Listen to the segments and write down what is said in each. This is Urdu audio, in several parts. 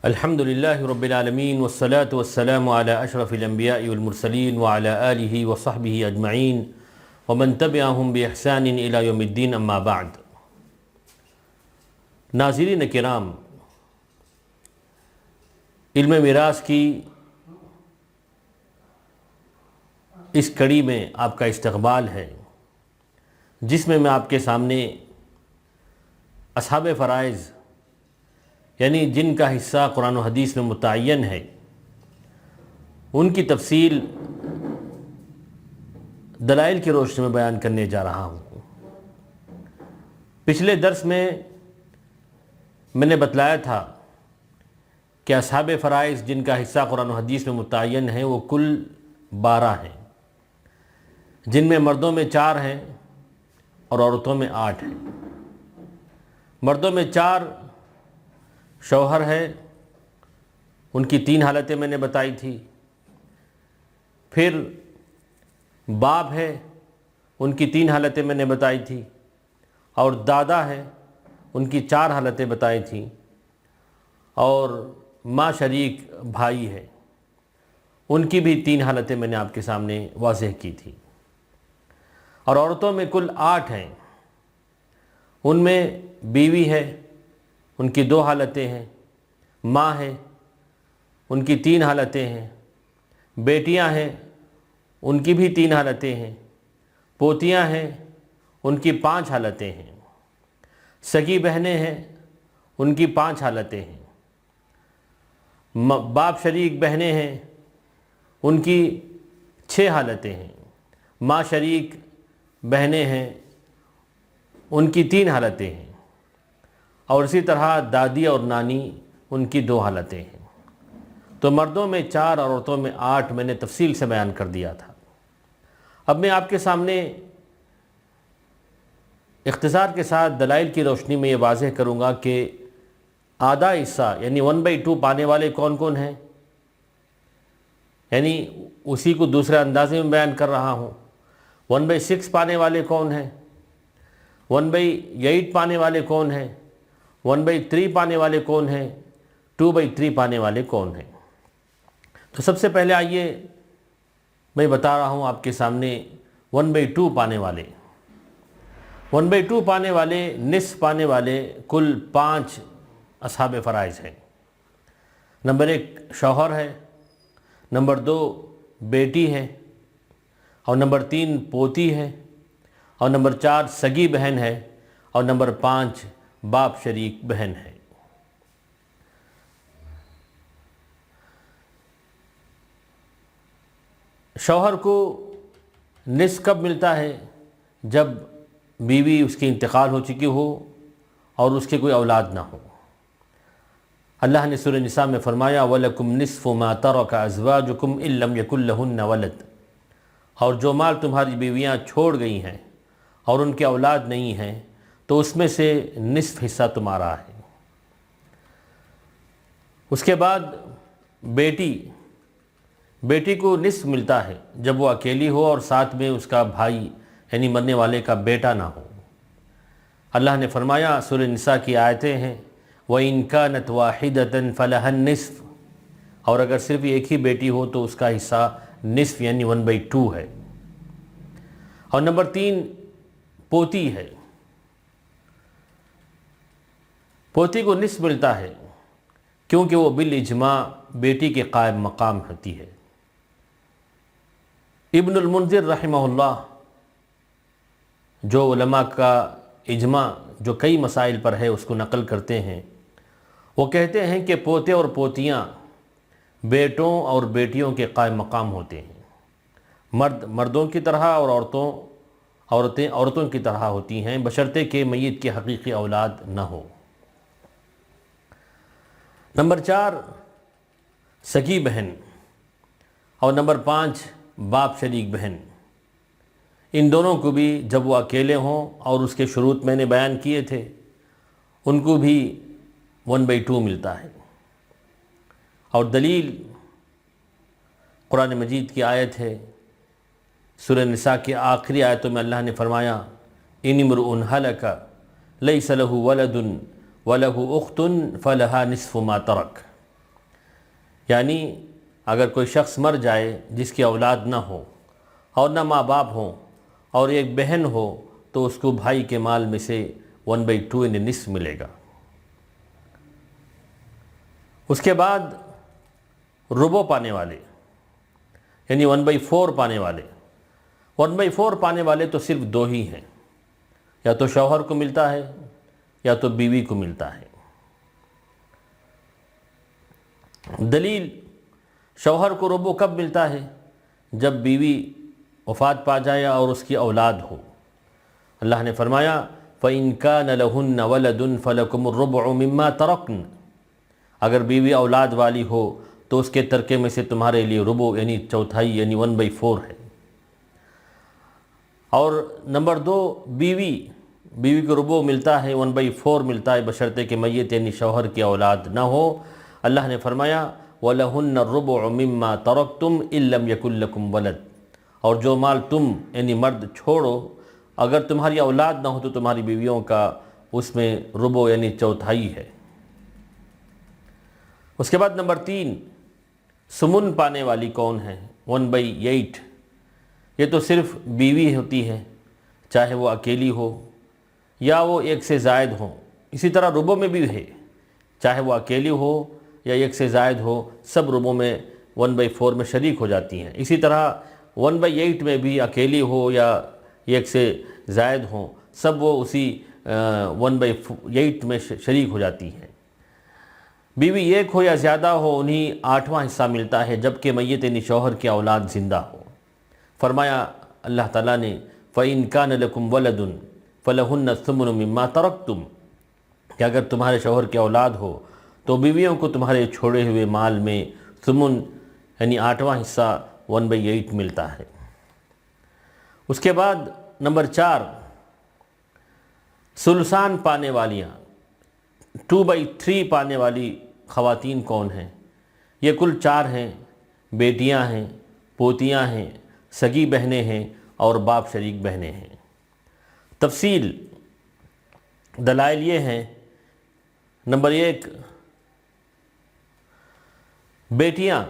الحمد للہ رب العالمین والصلاة والسلام علی اشرف الانبیاء والمرسلین وعلی آلہ وصحبہ اجمعین ومن تبعہم بإحسان الی یوم الدین، اما بعد۔ ناظرین کرام، علم میراث کی اس کڑی میں آپ کا استقبال ہے، جس میں میں آپ کے سامنے اصحاب فرائض یعنی جن کا حصہ قرآن و حدیث میں متعین ہے، ان کی تفصیل دلائل کی روشنی میں بیان کرنے جا رہا ہوں۔ پچھلے درس میں نے بتلایا تھا کہ اصحاب فرائض جن کا حصہ قرآن و حدیث میں متعین ہے وہ کل 12 ہیں، جن میں مردوں میں 4 ہیں اور عورتوں میں 8 ہیں۔ مردوں میں 4 شوہر ہے، ان کی 3 حالتیں میں نے بتائی تھی۔ پھر باپ ہے، ان کی 3 حالتیں میں نے بتائی تھی، اور دادا ہے، ان کی 4 حالتیں بتائی تھیں، اور ماں شریک بھائی ہے، ان کی بھی 3 حالتیں میں نے آپ کے سامنے واضح کی تھی۔ اور عورتوں میں کل 8 ہیں، ان میں بیوی ہے، ان کی 2 حالتیں ہیں، ماں ہے، ان کی 3 حالتیں ہیں، بیٹیاں ہیں، ان کی بھی 3 حالتیں ہیں، پوتیاں ہیں، ان کی 5 حالتیں ہیں، سگی بہنیں ہیں، ان کی 5 حالتیں ہیں، باپ شریک بہنیں ہیں، ان کی 6 حالتیں ہیں، ماں شریک بہنیں ہیں، ان کی 3 حالتیں ہیں، اور اسی طرح دادی اور نانی، ان کی 2 حالتیں ہیں۔ تو مردوں میں 4 اور عورتوں میں 8 میں نے تفصیل سے بیان کر دیا تھا۔ اب میں آپ کے سامنے اختصار کے ساتھ دلائل کی روشنی میں یہ واضح کروں گا کہ آدھا حصہ یعنی 1/2 پانے والے کون کون ہیں، یعنی اسی کو دوسرے اندازے میں بیان کر رہا ہوں۔ 1/6 پانے والے کون ہیں، 1/8 پانے والے کون ہیں، 1/3 پانے والے کون ہیں، 2/3 پانے والے کون ہیں۔ تو سب سے پہلے آئیے میں بتا رہا ہوں آپ کے سامنے 1/2 پانے والے۔ 1/2 پانے والے، نصف پانے والے کل 5 اصحاب فرائض ہیں۔ نمبر 1 شوہر ہے، نمبر 2 بیٹی ہے، اور نمبر 3 پوتی ہے، اور نمبر 4 سگی بہن ہے، اور نمبر 5 باپ شریک بہن ہے۔ شوہر کو نصف کب ملتا ہے؟ جب بیوی اس کی انتقال ہو چکی ہو اور اس کے کوئی اولاد نہ ہو۔ اللہ نے سورہ نساء میں فرمایا وَلَكُمْ نِصْفُ مَا تَرَكَ أَزْوَاجُكُمْ إِن لَّمْ يَكُن لَّهُنَّ وَلَدٌ، اور جو مال تمہاری بیویاں چھوڑ گئی ہیں اور ان کے اولاد نہیں ہیں تو اس میں سے نصف حصہ تمہارا ہے۔ اس کے بعد بیٹی کو نصف ملتا ہے جب وہ اکیلی ہو اور ساتھ میں اس کا بھائی یعنی مرنے والے کا بیٹا نہ ہو۔ اللہ نے فرمایا، سورہ نساء کی آیتیں ہیں وَإِن كَانَتْ وَاحِدَةً فَلَهَا النِّصْفُ، اور اگر صرف ایک ہی بیٹی ہو تو اس کا حصہ نصف یعنی 1/2 ہے۔ اور نمبر 3 پوتی ہے۔ پوتی کو نصف ملتا ہے کیونکہ وہ بالاجماع بیٹی کے قائم مقام ہوتی ہے۔ ابن المنذر رحمہ اللہ، جو علماء کا اجماع جو کئی مسائل پر ہے اس کو نقل کرتے ہیں، وہ کہتے ہیں کہ پوتے اور پوتیاں بیٹوں اور بیٹیوں کے قائم مقام ہوتے ہیں۔ مرد مردوں کی طرح اور عورتیں عورتوں کی طرح ہوتی ہیں، بشرطے کہ میت کی حقیقی اولاد نہ ہو۔ نمبر 4 سگی بہن، اور نمبر 5 باپ شریک بہن۔ ان دونوں کو بھی جب وہ اکیلے ہوں اور اس کے شروط میں نے بیان کیے تھے، ان کو بھی 1/2 ملتا ہے۔ اور دلیل قرآن مجید کی آیت ہے، سورہ نساء کی آخری آیتوں میں اللہ نے فرمایا ان امرؤ هلك ليس له ولد وَلَهُ أُخْتٌ فَلَهَا نِصْفُ مَا تَرَكَ، یعنی اگر کوئی شخص مر جائے جس کی اولاد نہ ہو اور نہ ماں باپ ہوں اور ایک بہن ہو تو اس کو بھائی کے مال میں سے 1/2 یعنی نصف ملے گا۔ اس کے بعد ربع پانے والے یعنی 1/4 پانے والے 1/4 پانے والے تو صرف دو ہی ہیں، یا تو شوہر کو ملتا ہے یا تو بیوی کو ملتا ہے۔ دلیل، شوہر کو ربع کب ملتا ہے؟ جب بیوی وفات پا جائے اور اس کی اولاد ہو۔ اللہ نے فرمایا فَإِن كَانَ لَهُنَّ وَلَدٌ فَلَكُمُ الرُّبُعُ مِمَّا تَرَكْنَ، اگر بیوی اولاد والی ہو تو اس کے ترکے میں سے تمہارے لیے ربع یعنی چوتھائی یعنی 1/4 ہے۔ اور نمبر 2، بیوی کو ربع ملتا ہے، 1/4 ملتا ہے بشرطے کہ میت یعنی شوہر کی اولاد نہ ہو۔ اللہ نے فرمایا وَلَهُنَّ الرُّبُعُ مِمَّا تَرَكْتُمْ إِن لَّمْ يَكُن لَّكُمْ وَلَدٌ، اور جو مال تم یعنی مرد چھوڑو اگر تمہاری اولاد نہ ہو تو تمہاری بیویوں کا اس میں ربع یعنی چوتھائی ہے۔ اس کے بعد نمبر 3، سمن پانے والی کون ہے؟ 1/8، یہ تو صرف بیوی ہوتی ہے، چاہے وہ اکیلی ہو یا وہ ایک سے زائد ہو۔ اسی طرح ربع میں بھی ہے، چاہے وہ اکیلی ہو یا ایک سے زائد ہو، سب ربع میں 1/4 میں شریک ہو جاتی ہیں۔ اسی طرح 1/8 میں بھی اکیلی ہو یا ایک سے زائد ہوں، سب وہ اسی 1/8 میں شریک ہو جاتی ہیں۔ بیوی ایک ہو یا زیادہ ہو انہیں 8واں حصہ ملتا ہے، جبکہ میت یعنی شوہر کی اولاد زندہ ہو۔ فرمایا اللہ تعالیٰ نے فَإِن كَانَ لَكُمْ وَلَدٌ فَلَهُنَّ الثُّمُنُ مِمَّا تَرَكْتُمْ، کہ اگر تمہارے شوہر کی اولاد ہو تو بیویوں کو تمہارے چھوڑے ہوئے مال میں ثمن یعنی 8واں حصہ 1/8 ملتا ہے۔ اس کے بعد نمبر 4، ثلثان پانے والیاں 2/3 پانے والی خواتین کون ہیں؟ یہ کل 4 ہیں، بیٹیاں ہیں، پوتیاں ہیں، سگی بہنیں ہیں اور باپ شریک بہنیں ہیں۔ تفصیل دلائل یہ ہیں، نمبر 1، بیٹیاں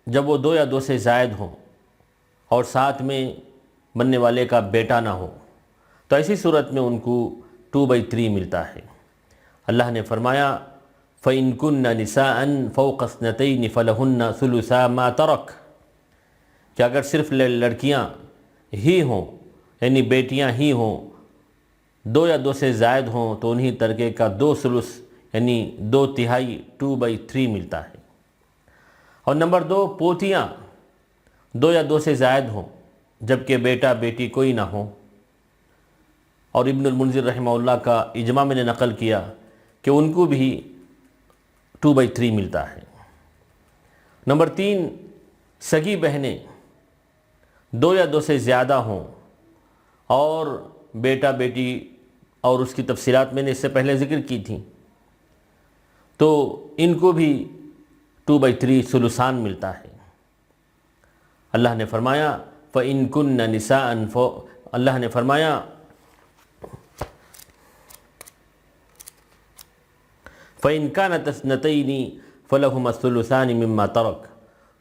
جب وہ 2 یا 2 سے زائد ہوں اور ساتھ میں بننے والے کا بیٹا نہ ہو تو ایسی صورت میں ان کو 2/3 ملتا ہے۔ اللہ نے فرمایا فَإِن كُنَّ نِسَاءً فَوْقَ اثْنَتَيْنِ فَلَهُنَّ ثُلُثَا مَا تَرَكَ، کہ اگر صرف لڑکیاں ہی ہوں یعنی بیٹیاں ہی ہوں، 2 یا 2 سے زائد ہوں تو انہی ترکے کا 2 ثلث یعنی 2/3 2/3 ملتا ہے۔ اور نمبر 2، پوتیاں 2 یا 2 سے زائد ہوں جبکہ بیٹا بیٹی کوئی نہ ہو، اور ابن المنذر رحمہ اللہ کا اجماع میں نے نقل کیا کہ ان کو بھی 2/3 ملتا ہے۔ نمبر 3، سگی بہنیں 2 یا 2 سے زیادہ ہوں اور بیٹا بیٹی، اور اس کی تفصیلات میں نے اس سے پہلے ذکر کی تھی، تو ان کو بھی 2/3 ثلثان ملتا ہے۔ اللہ نے فرمایا فَإِن كُنَّ نِسَاءً، اللہ نے فرمایا فَإِن كَانَتْ اثْنَتَيْنِ فَلَهُمَا الثُّلُثَانِ مِمَّا تَرَكَ،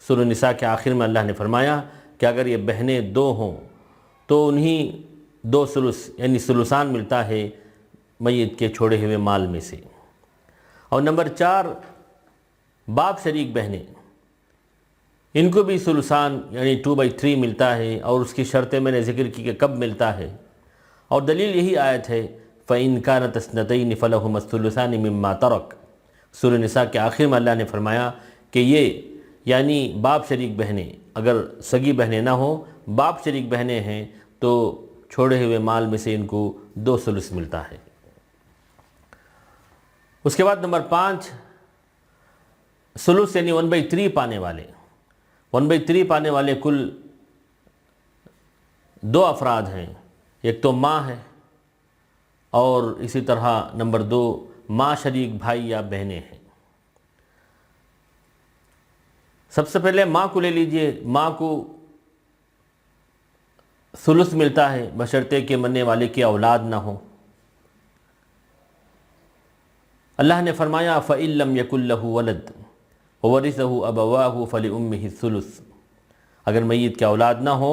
سورہ نساء کے آخر میں اللہ نے فرمایا کہ اگر یہ بہنیں 2 ہوں تو انہیں 2 ثلث یعنی ثلثان ملتا ہے میت کے چھوڑے ہوئے مال میں سے۔ اور نمبر 4، باپ شریک بہنیں، ان کو بھی ثلثان یعنی 2/3 ملتا ہے، اور اس کی شرطیں میں نے ذکر کی کہ کب ملتا ہے، اور دلیل یہی آیت ہے فَإِن كَانَتْ اثْنَتَيْنِ فَلَهُمَا الثُّلُثَانِ مِمَّا تَرَكَ۔ سورہ نساء کے آخر میں اللہ نے فرمایا کہ یہ یعنی باپ شریک بہنیں، اگر سگی بہنیں نہ ہوں باپ شریک بہنیں ہیں تو چھوڑے ہوئے مال میں سے ان کو 2 ثلث ملتا ہے۔ اس کے بعد نمبر 5، ثلث یعنی 1/3 پانے والے 1/3 پانے والے کل 2 افراد ہیں، ایک تو ماں ہے اور اسی طرح نمبر 2 ماں شریک بھائی یا بہنیں ہیں۔ سب سے پہلے ماں کو لے لیجئے، ماں کو ثلث ملتا ہے بشرطے کہ مرنے والے کی اولاد نہ ہو۔ اللہ نے فرمایا فَإِن لَّمْ يَكُن لَّهُ وَلَدٌ، وورثہ ابواہ فلأمہ الثلث، اگر میت کے اولاد نہ ہو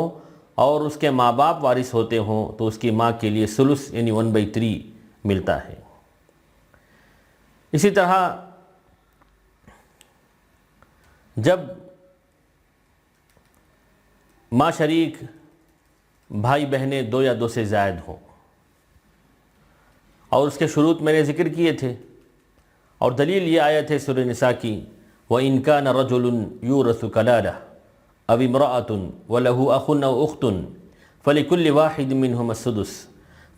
اور اس کے ماں باپ وارث ہوتے ہوں تو اس کی ماں کے لیے ثلث یعنی 1/3 ملتا ہے۔ اسی طرح جب ماں شریک بھائی بہنیں 2 یا 2 سے زائد ہوں، اور اس کے شروط میں نے ذکر کیے تھے، اور دلیل یہ آیت ہے سورہ نساء کی، وَإِن كَانَ رَجُلٌ يُورَثُ كَلَالَةً أَوْ امْرَأَةٌ وَلَهُ أَخٌ أَوْ أُخْتٌ فَلِكُلِّ وَاحِدٍ مِّنْهُمَا السُّدُسُ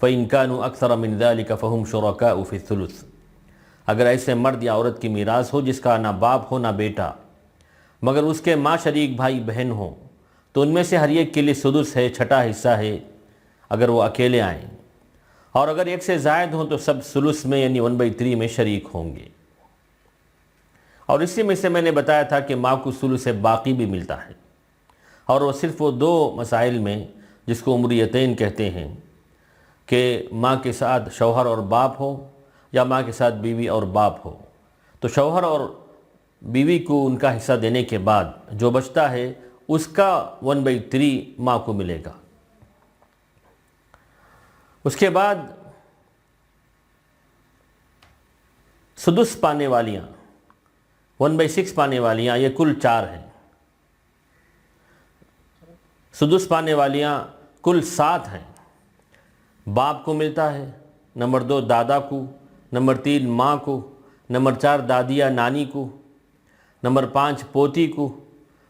فَإِن كَانُوا أَكْثَرَ مِنْ ذَلِكَ فَهُمْ شُرَكَاءُ فِي الثُّلُثِ، اگر ایسے مرد یا عورت کی میراث ہو جس کا نہ باپ ہو نہ بیٹا، مگر اس کے ماں شریک بھائی بہن ہوں، تو ان میں سے ہر ایک کے لیے سدس ہے، چھٹا حصہ ہے اگر وہ اکیلے آئیں، اور اگر ایک سے زائد ہوں تو سب ثلث میں یعنی 1/3 میں شریک ہوں گے۔ اور اسی میں سے میں نے بتایا تھا کہ ماں کو ثلث باقی بھی ملتا ہے، اور وہ صرف وہ 2 مسائل میں جس کو امریتین کہتے ہیں، کہ ماں کے ساتھ شوہر اور باپ ہو یا ماں کے ساتھ بیوی اور باپ ہو، تو شوہر اور بیوی کو ان کا حصہ دینے کے بعد جو بچتا ہے اس کا 1/3 ماں کو ملے گا۔ اس کے بعد سدس پانے والیاں 1/6 پانے والیاں یہ کل 4 ہیں، سدس پانے والیاں کل 7 ہیں۔ باپ کو ملتا ہے، نمبر 2 دادا کو، نمبر 3 ماں کو، نمبر 4 دادی یا نانی کو، نمبر 5 پوتی کو،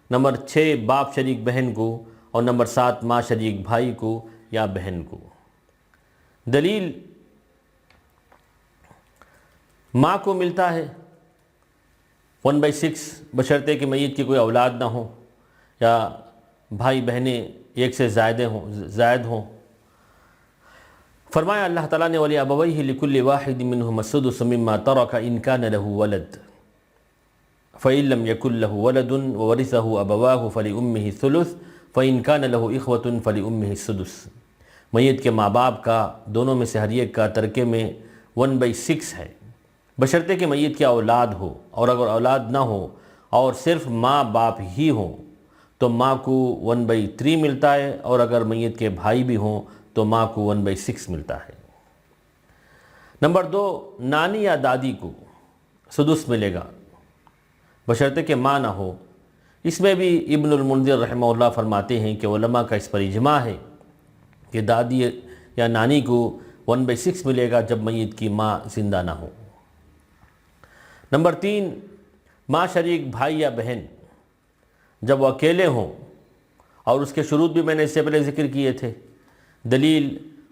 نمبر 6 باپ شریک بہن کو، اور نمبر 7 ماں شریک بھائی کو یا بہن کو۔ دلیل ماں کو ملتا ہے 1/6 بشرطے کہ میت کی کوئی اولاد نہ ہو یا بھائی بہنیں ایک سے زائد ہوں۔ فرمایا اللہ تعالیٰ نے وَلِأَبَوَيْهِ لِكُلِّ وَاحِدٍ مِّنْهُمَا السُّدُسُ مِمَّا تَرَكَ إِنْ كَانَ لَهُ وَلَدٌ فَإِن لَّمْ يَكُن لَّهُ وَلَدٌ وَوَرِثَهُ أَبَوَاهُ فَلِأُمِّهِ الثُّلُثُ فَإِن كَانَ لَهُ إِخْوَةٌ فَلِأُمِّهِ السُّدُسُ، میت کے ماں باپ کا دونوں میں سے ہر ایک کا ترکے میں 1/6 ہے، بشرطے کہ میت کی اولاد ہو، اور اگر اولاد نہ ہو اور صرف ماں باپ ہی ہوں تو ماں کو 1/3 ملتا ہے، اور اگر میت کے بھائی بھی ہوں تو ماں کو 1/6 ملتا ہے۔ نمبر 2 نانی یا دادی کو سدس ملے گا بشرطے کہ ماں نہ ہو۔ اس میں بھی ابن المنذر رحمہ اللہ فرماتے ہیں کہ علماء کا اس پر اجماع ہے کہ دادی یا نانی کو 1/6 ملے گا جب میت کی ماں زندہ نہ ہو۔ نمبر 3 ماں شریک بھائی یا بہن جب وہ اکیلے ہوں، اور اس کے شروط بھی میں نے اس سے پہلے ذکر کیے تھے۔ دلیل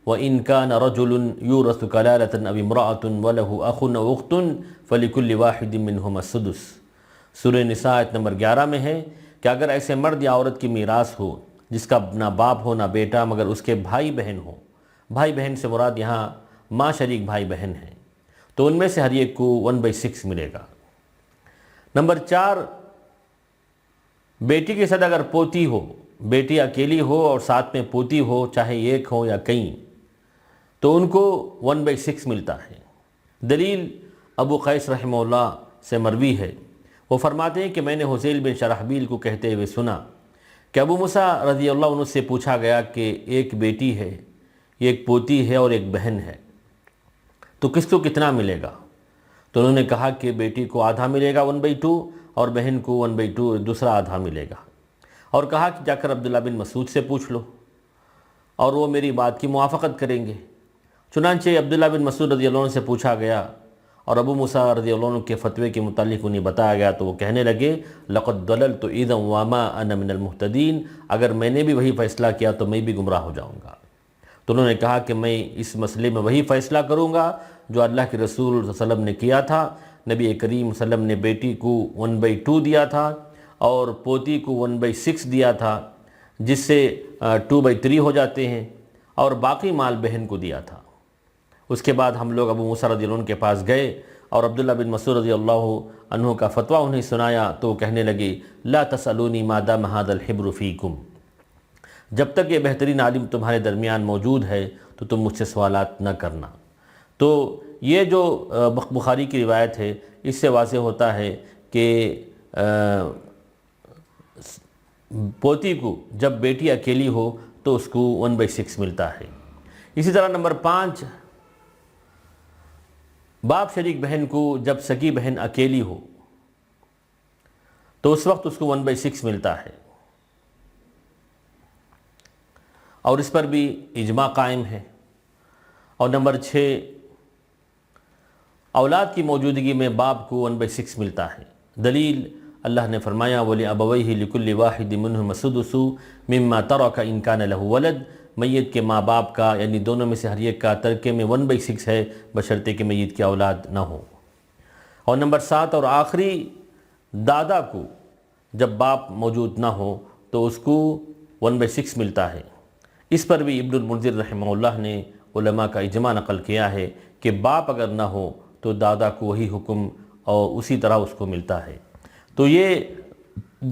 وَإِن كَانَ رَجُلٌ يُورَثُ كَلَالَةً أَوْ امْرَأَةٌ وَلَهُ أَخٌ أَوْ أُخْتٌ فَلِكُلِّ وَاحِدٍ مِّنْهُمَا السُّدُسُ، سورہ نساء آیت نمبر 11 میں ہے کہ اگر ایسے مرد یا عورت کی میراث ہو جس کا نہ باپ ہو نہ بیٹا مگر اس کے بھائی بہن ہو، بھائی بہن سے مراد یہاں ماں شریک بھائی بہن ہیں، تو ان میں سے ہر ایک کو 1/6 ملے گا۔ نمبر 4 بیٹی کے ساتھ اگر پوتی ہو، بیٹی اکیلی ہو اور ساتھ میں پوتی ہو، چاہے ایک ہو یا کئی، تو ان کو 1/6 ملتا ہے۔ دلیل ابو قیس رحمہ اللہ سے مروی ہے، وہ فرماتے ہیں کہ میں نے حذیل بن شرحبیل کو کہتے ہوئے سنا کہ ابو موسیٰ رضی اللہ عنہ سے پوچھا گیا کہ ایک بیٹی ہے، ایک پوتی ہے اور ایک بہن ہے، تو کس کو کتنا ملے گا؟ تو انہوں نے کہا کہ بیٹی کو آدھا ملے گا 1/2 اور بہن کو 1/2 دوسرا آدھا ملے گا، اور کہا کہ جا کر عبداللہ بن مسعود سے پوچھ لو اور وہ میری بات کی موافقت کریں گے۔ چنانچہ عبداللہ بن مسعود رضی اللہ عنہ سے پوچھا گیا اور ابو موسیٰ رضی اللہ عنہ کے فتوے کے متعلق انہیں بتایا گیا، تو وہ کہنے لگے لَقَدْ ضَلَلْتُ إِذًا وَمَا أَنَا مِنَ الْمُهْتَدِينَ، اگر میں نے بھی وہی فیصلہ کیا تو میں بھی گمراہ ہو جاؤں گا۔ تو انہوں نے کہا کہ میں اس مسئلے میں وہی فیصلہ کروں گا جو اللہ کے رسول صلی اللہ علیہ وسلم نے کیا تھا۔ نبی کریم صلی اللہ علیہ وسلم نے بیٹی کو 1/2 دیا تھا اور پوتی کو 1/6 دیا تھا، جس سے 2/3 ہو جاتے ہیں، اور باقی مال بہن کو دیا تھا۔ اس کے بعد ہم لوگ ابو موسیٰ رضی اللہ عنہ کے پاس گئے اور عبداللہ بن مسعود رضی اللہ عنہ کا فتویٰ انہیں سنایا، تو وہ کہنے لگے لا تسألونی ما دام هذا الحبر فیکم، جب تک یہ بہترین عالم تمہارے درمیان موجود ہے تو تم مجھ سے سوالات نہ کرنا۔ تو یہ جو بخاری کی روایت ہے، اس سے واضح ہوتا ہے کہ پوتی کو جب بیٹی اکیلی ہو تو اس کو 1/6 ملتا ہے۔ اسی طرح نمبر 5، باپ شریک بہن کو جب سگی بہن اکیلی ہو تو اس وقت اس کو 1/6 ملتا ہے، اور اس پر بھی اجماع قائم ہے۔ اور نمبر 6، اولاد کی موجودگی میں باپ کو 1/6 ملتا ہے۔ دلیل اللہ نے فرمایا وَلِأَبَوَيْهِ لِكُلِّ وَاحِدٍ مِّنْهُمَا السُّدُسُ مِمَّا تَرَكَ إِن كَانَ لَهُ وَلَدٌ، میت کے ماں باپ کا یعنی دونوں میں سے ہر ایک کا ترکے میں 1/6 ہے، بشرطے کہ میت کی اولاد نہ ہو۔ اور نمبر 7 اور آخری، دادا کو جب باپ موجود نہ ہو تو اس کو 1/6 ملتا ہے۔ اس پر بھی ابن المنذر رحمہ اللہ نے علماء کا اجماع نقل کیا ہے کہ باپ اگر نہ ہو تو دادا کو وہی حکم اور اسی طرح اس کو ملتا ہے۔ تو یہ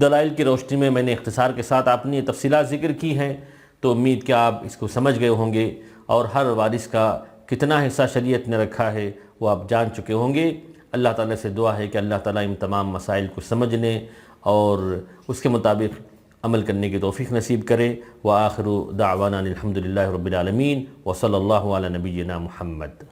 دلائل کی روشنی میں نے اختصار کے ساتھ اپنی یہ تفصیلات ذکر کی ہیں، تو امید کہ آپ اس کو سمجھ گئے ہوں گے، اور ہر وارث کا کتنا حصہ شریعت نے رکھا ہے وہ آپ جان چکے ہوں گے۔ اللہ تعالیٰ سے دعا ہے کہ اللہ تعالیٰ ان تمام مسائل کو سمجھنے اور اس کے مطابق عمل کرنے کی توفیق نصیب کرے۔ وآخر دعوانا الحمد للہ رب العالمین، وصلی اللہ علی نبینا محمد۔